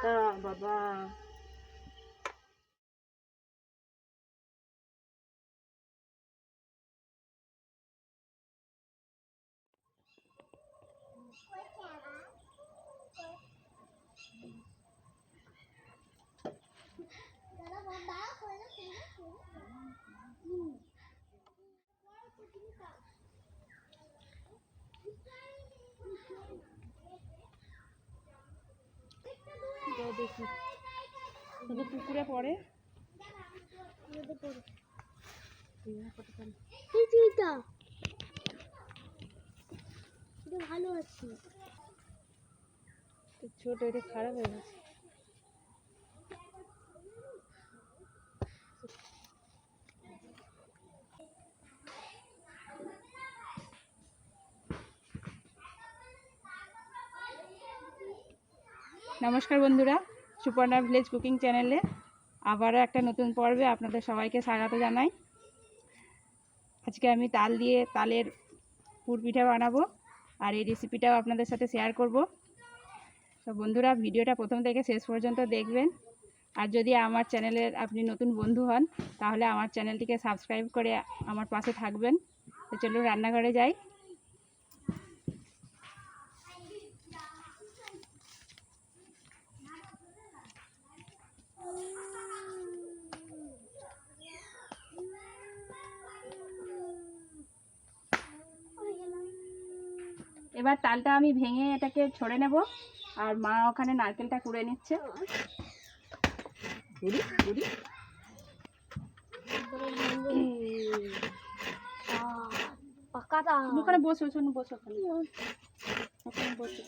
মোটা বাবা। দেখি পুকুরে পড়ে ভালো আছে, ছোট, এটা খারাপ হয়ে গেছে। নমস্কার বন্ধুরা, সুপর্ণা ভিলেজ কুকিং চ্যানেলে আবারও একটা নতুন পর্বে আপনাদের সবাইকে স্বাগত জানাই। আজকে আমি তালের পুর পিঠা বানাবো, আর এই রেসিপিটাও আপনাদের সাথে শেয়ার করব। তো বন্ধুরা, ভিডিওটা প্রথম থেকে শেষ পর্যন্ত দেখবেন। আর যদি আমার চ্যানেলের আপনি নতুন বন্ধু হন, তাহলে আমার চ্যানেলটিকে সাবস্ক্রাইব করে আমার পাশে থাকবেন। তো চলুন রান্নাঘরে যাই। এবার তালটা আমি ভেঙে এটাকে ছড়ে নেব, আর মা ওখানে নারকেলটা কুড়ে নিচ্ছে। ওখানে বসো, বসো ওখানে বসো।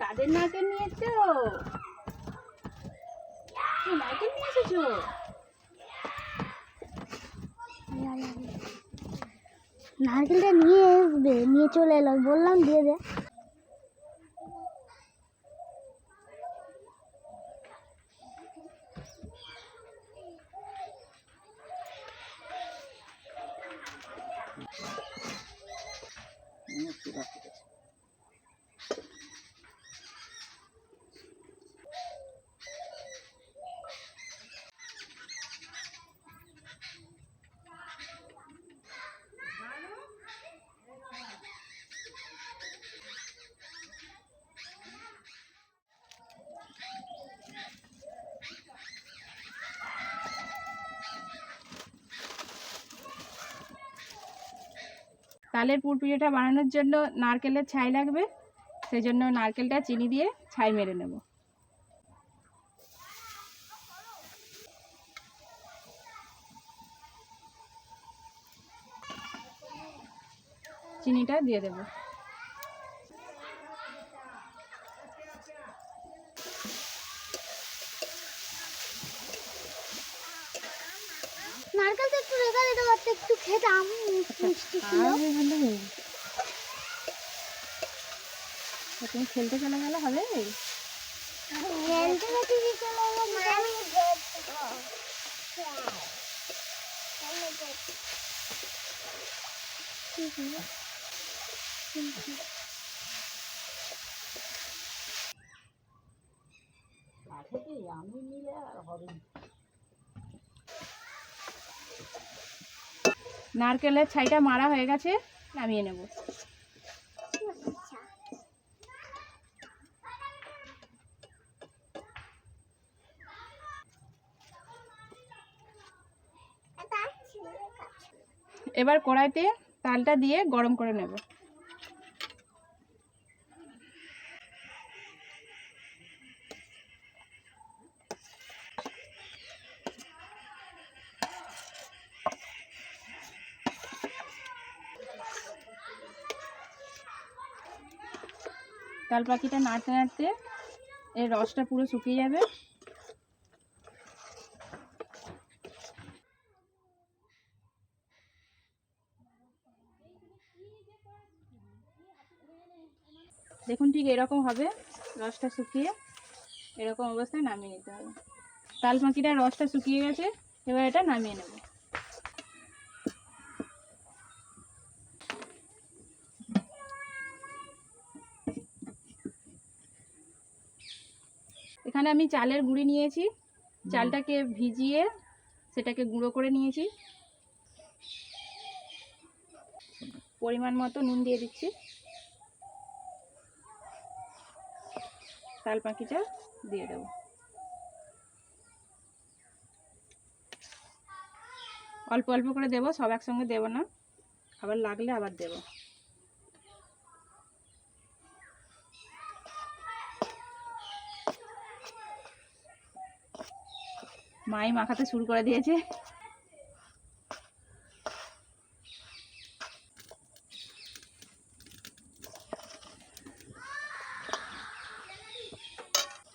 কাদের নারকেল নিয়েছো? নারকেল নিয়ে এসেছো? নারকেলটা নিয়ে আসবে, নিয়ে চলে এলো, বললাম দিয়ে দে। তালের পুর পিঠাটা বানানোর জন্য নারকেলের ছাই লাগবে, সেই জন্য নারকেলটা চিনি দিয়ে ছাই মেরে নেব। চিনিটা দিয়ে দেব। নারকেলটা একটু রেখে দিতে পারতে, একটু খেতাম, মিষ্টি ছিল। তুমি খেলতে চলে গেলে হবে? খেলতে গেছি, চলে নারকেলের ছাইটা মারা হয়ে গেছে, নামিয়ে নেব। এবার কড়াইতে তালটা দিয়ে গরম করে নেব। তাল পাখিটা নাড়তে নাড়তে এর রসটা পুরো শুকিয়ে যাবে। দেখুন ঠিক এরকম হবে, রসটা শুকিয়ে এরকম অবস্থায় নামিয়ে নিতে হবে। তাল পাখিটার রসটা শুকিয়ে গেছে, এবার এটা নামিয়ে নেব। এখানে আমি চালের গুঁড়ি নিয়েছি, চালটাকে ভিজিয়ে সেটাকে গুঁড়ো করে নিয়েছি। পরিমাণ মতো নুন দিয়ে দিচ্ছি। তাল পাখিটা দিয়ে দেবো। অল্প অল্প করে দেবো, সব একসঙ্গে দেবো না, আবার লাগলে আবার দেবো। মাই মাখাতে শুরু করে দিয়েছে।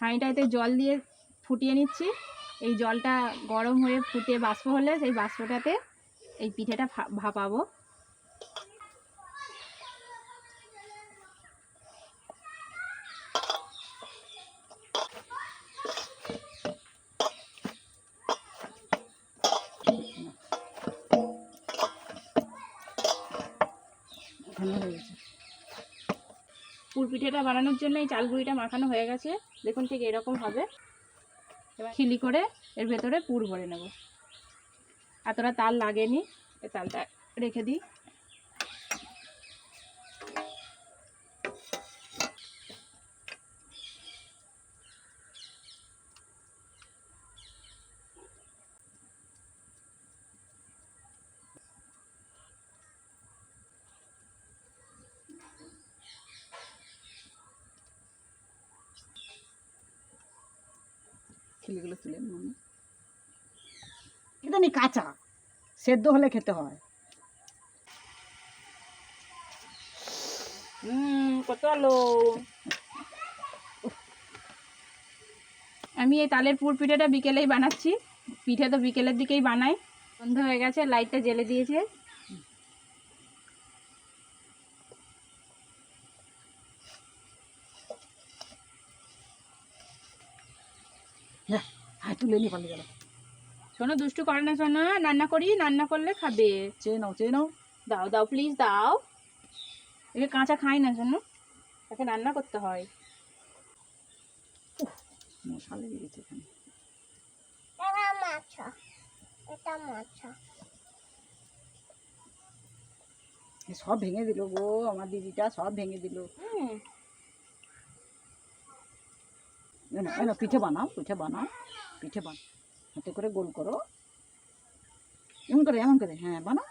হাঁড়িটাতে জল দিয়ে ফুটিয়ে নিচ্ছি। এই জলটা গরম হয়ে ফুটে বাষ্প হলে সেই বাষ্পটাতে এই পিঠেটা ভাপাবো। পুর পিঠেটা বানানোর জন্য এই চালগুড়িটা মাখানো হয়ে গেছে। দেখুন ঠিক এরকম হবে। এবার খিলি করে এর ভেতরে পুর ভরে নেব। এতটা তাল লাগেনি, এই তালটা রেখে দিই। খিলিগুলো তুলে মনে একদমই কাঁচা, সেদ্ধ হলে খেতে হয়। কত আলো। আমি এই তালের পুর পিঠেটা বিকেলেই বানাচ্ছি। পিঠে তো বিকেলের দিকেই বানাই। সন্ধ্যা হয়ে গেছে, লাইটটা জ্বেলে দিয়েছে। হাই তুলে নিয়ে পালিয়ে গেল। শোনো, দুষ্টু করে না শোনো, রান্না করি, রান্না করলে খাবে। চেয়ে নাও, চেয়ে নাও। দাও দাও প্লিজ দাও। একে কাঁচা খাই না শোনো, তাকে রান্না করতে হয়। মশা লেগে গেছে এখানে। সব ভেঙে দিল গো, আমার দিদিটা সব ভেঙে দিল। পিঠে বানাও, পিঠে বানাও, পিঠে বানাও, হাতে করে গোল করো, এমন করে, এমন করে, হ্যাঁ বানাও,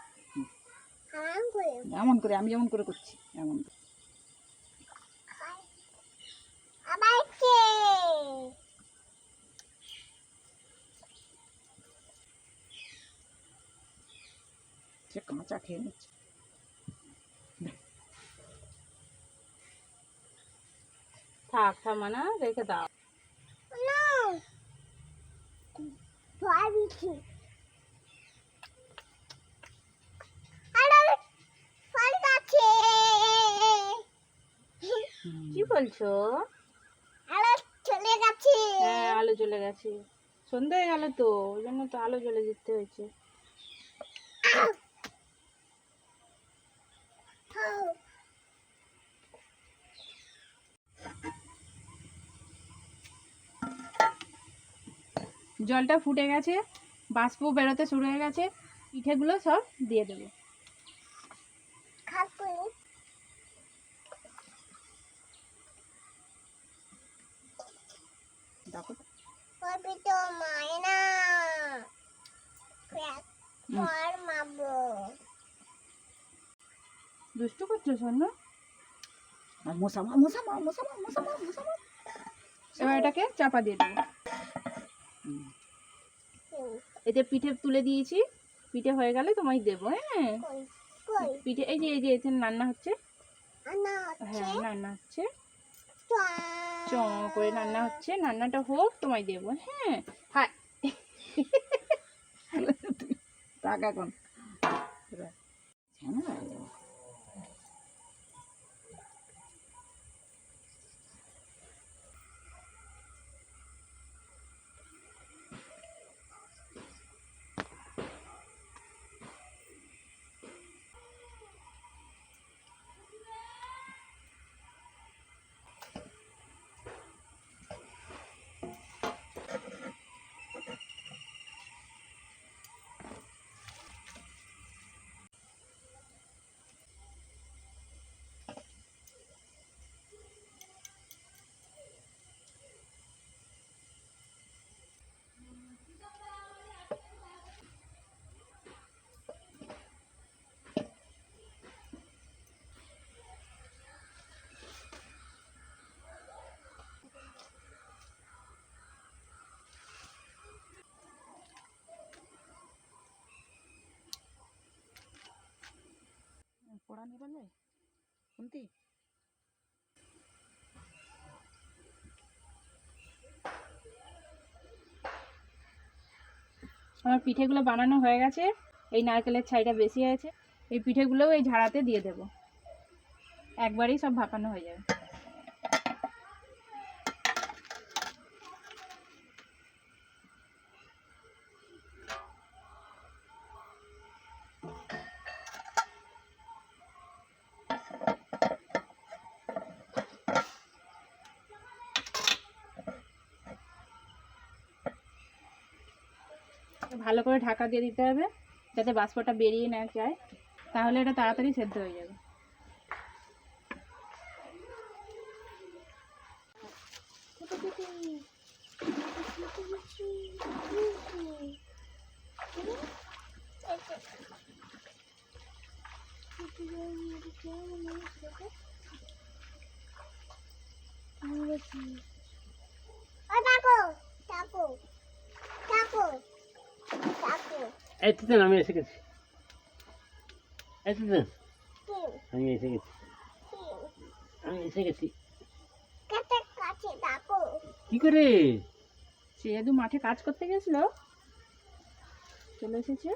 এমন করে, আমি যেমন করে করছি এমন। সে কাঁচা খেয়ে নিচ্ছে। থাক থামানা, রেখে দাও। কি বলছো? হ্যাঁ, আলো জ্বলে গেছে। সন্ধ্যা হয়ে গেল তো, ওই জন্য তো আলো জ্বলে যেতে হয়েছে। জলটা ফুটে গেছে, বাষ্প বেরোতে শুরু হয়ে গেছে। পিঠেগুলো সব দিয়ে দেবো। দুষ্টু করছো শোন না। আর মশা মার, মশা মার, মশা মার, মশা মার, মশা মার। এবার এটাকে চাপা দিয়ে দেবো। এতে পিঠে তুলে দিয়েছি, পিঠে হয়ে গেলে তোমায় দেবো। হ্যাঁ, পিঠে এই যে এতে রান্না হচ্ছে। হ্যাঁ, রান্না হচ্ছে, চ করে রান্না হচ্ছে। রান্নাটা হোক, তোমায় দেবো। হ্যাঁ, হ্যাঁ। টাকা কোন পড়া নেই বলবে শুনতি? আমার পিঠেগুলো বানানো হয়ে গেছে। এই নারকেলের ছাইটা বেশি আছে, এই পিঠেগুলোও এই ঝাড়াতে দিয়ে দেব। একবারেই সব ভাপানো হয়ে যাবে। ভালো করে ঢাকা দিয়ে দিতে হবে যাতে বাষ্পটা বেরিয়ে না যায়, তাহলে এটা তাড়াতাড়ি সেদ্ধ হয়ে যাবে। এই তো দেন, আমি এসে গেছি। এই তো দেন, আমি এসে গেছি, আমি এসে গেছি। কি করে? সে যেহেতু মাঠে কাজ করতে গেছিল, চলে এসেছে।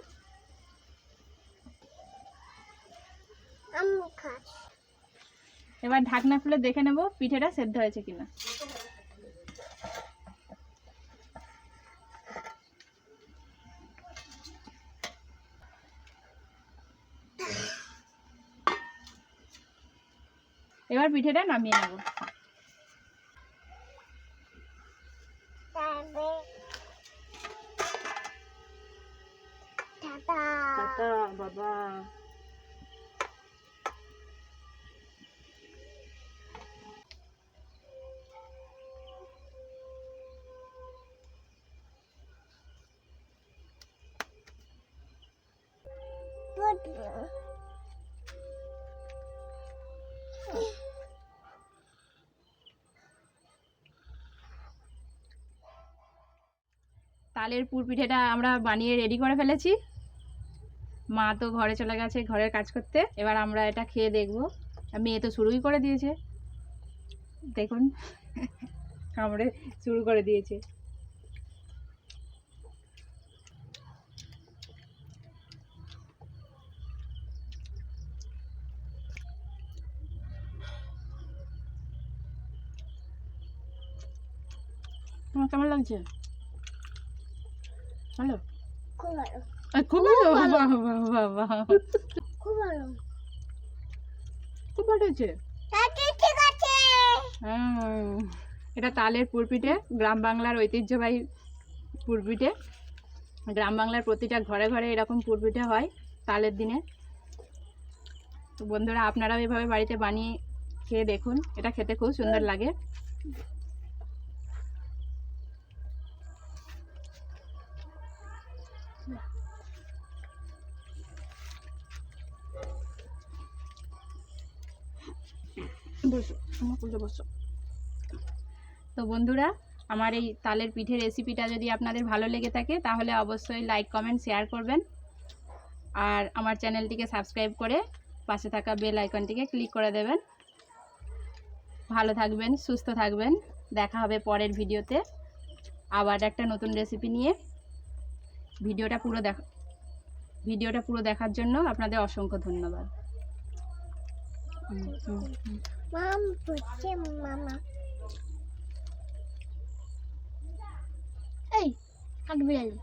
এবার ঢাকনা খুলে দেখে নেব পিঠেটা সেদ্ধ হয়েছে কিনা। এবার পিঠেটা নামিয়ে নেব। টাটা বাবা। তালের পুর পিঠেটা আমরা বানিয়ে রেডি করে ফেলেছি। মা তো ঘরে চলে গেছে ঘরের কাজ করতে। এবার আমরা এটা খেয়ে দেখবো। মেয়ে তো শুরুই করে দিয়েছে, দেখুন আমরা শুরু করে দিয়েছে। তোমার কেমন লাগছে? ভালো? খুব ভালো। খুব ভালো, বাহ বাহ বাহ বাহ, খুব ভালো। খুব ভালো হয়েছে। এটা তালের পুরপিঠে, গ্রাম বাংলার ঐতিহ্যবাহী পুরপিঠে। গ্রাম বাংলার প্রতিটা ঘরে ঘরে এরকম পুরপিঠে হয় তালের দিনে। তো বন্ধুরা, আপনারাও এভাবে বাড়িতে বানিয়ে খেয়ে দেখুন, এটা খেতে খুব সুন্দর লাগে। বসো, আমার কোলে বসো। তো বন্ধুরা, আমার এই তালের পিঠে রেসিপিটা যদি আপনাদের ভালো লেগে থাকে তাহলে অবশ্যই লাইক কমেন্ট শেয়ার করবেন, আর আমার চ্যানেলটিকে সাবস্ক্রাইব করে পাশে থাকা বেল আইকনটিকে ক্লিক করে দেবেন। ভালো থাকবেন, সুস্থ থাকবেন। দেখা হবে পরের ভিডিওতে আবার একটা নতুন রেসিপি নিয়ে। ভিডিওটা পুরো দেখার জন্য আপনাদের অসংখ্য ধন্যবাদ। মামা এই কাঠবিড়ালি